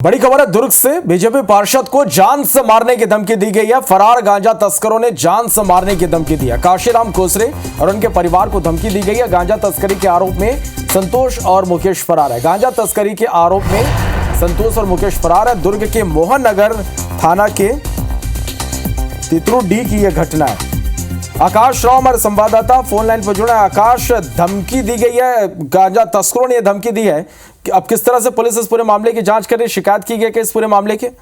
बड़ी खबर है, दुर्ग से बीजेपी पार्षद को जान से मारने की धमकी दी गई है। फरार गांजा तस्करों ने जान से मारने की धमकी दी है। काशीराम कोसरे और उनके परिवार को धमकी दी गई है। गांजा तस्करी के आरोप में संतोष और मुकेश फरार है। गांजा तस्करी के आरोप में संतोष और मुकेश फरार है। दुर्ग के मोहन नगर थाना के तितरू डी की यह घटना है। आकाश राव हमारे संवाददाता फोन लाइन पर जुड़ा है। आकाश, धमकी दी गई है, गांजा तस्करों ने यह धमकी दी है कि अब किस तरह से पुलिस इस पूरे मामले की जांच कर रही है? शिकायत की गई कि इस पूरे मामले की?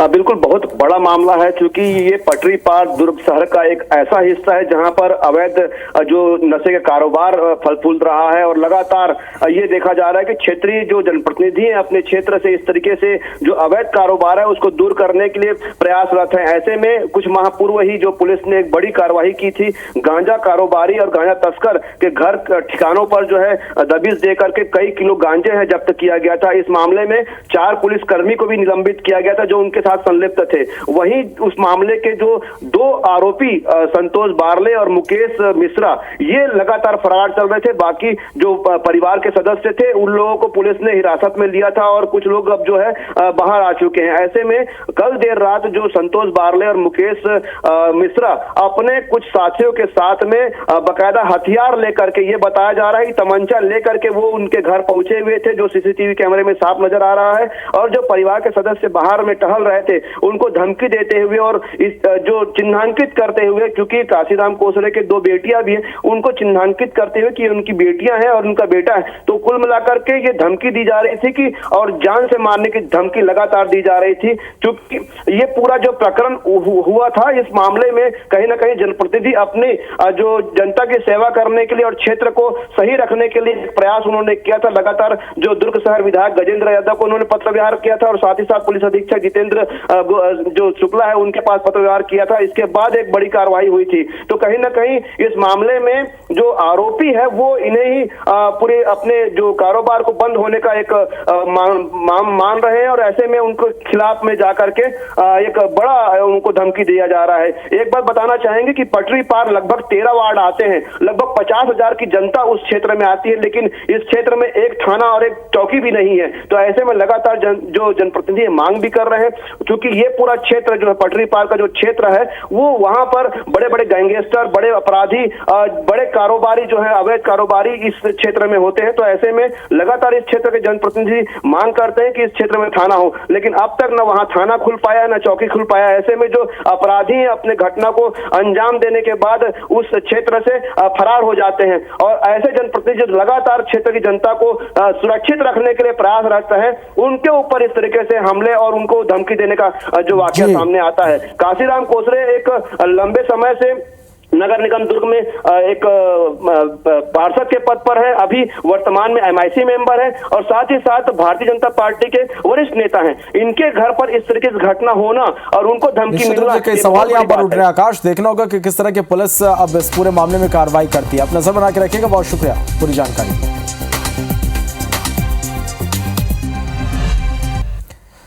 बिल्कुल, बहुत बड़ा मामला है क्योंकि ये पटरी पार दुर्ग शहर का एक ऐसा हिस्सा है जहां पर अवैध जो नशे का कारोबार फल फूल रहा है और लगातार ये देखा जा रहा है कि क्षेत्रीय जो जनप्रतिनिधि हैं अपने क्षेत्र से इस तरीके से जो अवैध कारोबार है उसको दूर करने के लिए प्रयासरत है। ऐसे में कुछ माह पूर्व ही जो पुलिस ने एक बड़ी कार्रवाई की थी, गांजा कारोबारी और गांजा तस्कर के घर ठिकानों पर जो है दबिश दे करके कई किलो गांजे है जब्त किया गया था। इस मामले में 4 पुलिसकर्मी को भी निलंबित किया गया था जो उनके साथ संलिप्त थे। वहीं उस मामले के जो 2 आरोपी संतोष बारले और मुकेश मिश्रा ये लगातार फरार चल रहे थे। बाकी जो परिवार के सदस्य थे उन लोगों को पुलिस ने हिरासत में लिया था और कुछ लोग अब जो है बाहर आ चुके हैं। ऐसे में कल देर रात जो संतोष बारले और मुकेश मिश्रा अपने कुछ साथियों के साथ में बकायदा हथियार लेकर के, ये बताया जा रहा है कि तमंचा लेकर के वो उनके घर पहुंचे हुए थे, जो सीसीटीवी कैमरे में साफ नजर आ रहा है। और जो परिवार के सदस्य बाहर में टहल रहे थे उनको धमकी देते हुए और इस जो चिन्हांकित करते हुए, क्योंकि काशीराम कोसरे के 2 बेटियां भी हैं, उनको चिन्हांकित करते हुए कि उनकी बेटियां हैं और उनका बेटा है। तो कुल मिलाकर के ये धमकी दी जा रही थी कि और जान से मारने की धमकी लगातार दी जा रही थी। क्योंकि ये पूरा जो प्रकरण हुआ था, इस मामले में कहीं ना कहीं जनप्रतिनिधि अपनी जो जनता की सेवा करने के लिए और क्षेत्र को सही रखने के लिए प्रयास उन्होंने किया था। लगातार जो दुर्ग शहर विधायक गजेंद्र यादव को उन्होंने पत्र व्यवहार किया था और साथ ही साथ पुलिस अधीक्षक जितेंद्र जो शुक्ला है उनके पास पत्र व्यवहार किया था। इसके बाद एक बड़ी कार्रवाई हुई थी। तो कहीं ना कहीं इस मामले में जो आरोपी है वो इन्हें ही पूरे अपने जो कारोबार को बंद होने का एक मान रहे हैं और ऐसे में उनको खिलाफ में जाकर के एक बड़ा उनको धमकी दिया जा रहा है। एक बात बताना चाहेंगे कि पटरी पार लगभग 13 वार्ड आते हैं, लगभग 50,000 की जनता उस क्षेत्र में आती है, लेकिन इस क्षेत्र में एक थाना और एक चौकी भी नहीं है। तो ऐसे में लगातार जो जनप्रतिनिधि मांग भी कर रहे हैं क्योंकि ये पूरा क्षेत्र जो है पटरी पार का जो क्षेत्र है वो वहां पर बड़े बड़े गैंगस्टर, बड़े अपराधी, बड़े कारोबारी जो है अवैध कारोबारी इस क्षेत्र में होते हैं। तो ऐसे में लगातार इस क्षेत्र के जनप्रतिनिधि मांग करते हैं कि इस क्षेत्र में थाना हो, लेकिन अब तक न वहां थाना खुल पाया न चौकी खुल पाया। ऐसे में जो अपराधी हैं अपने घटना को अंजाम देने के बाद उस क्षेत्र से फरार हो जाते हैं और ऐसे जनप्रतिनिधि लगातार क्षेत्र की जनता को सुरक्षित रखने के लिए प्रयासरत है, उनके ऊपर इस तरीके से हमले और उनको धमकी देने का जो वाकया सामने आता है। काशीराम कोसरे एक लंबे समय से नगर निगम दुर्ग में एक पार्षद के पद पर है, अभी वर्तमान में MIC मेंबर है और साथ ही साथ भारतीय जनता पार्टी के वरिष्ठ नेता हैं। इनके घर पर इस तरीके से घटना होना और उनको धमकी मिलना, कई सवाल यहाँ पर उठ रहे हैं। आकाश, देखना होगा कि किस तरह की पुलिस अब इस पूरे मामले में कार्रवाई करती है। अपना नजर बना के रखिएगा। बहुत शुक्रिया पूरी जानकारी।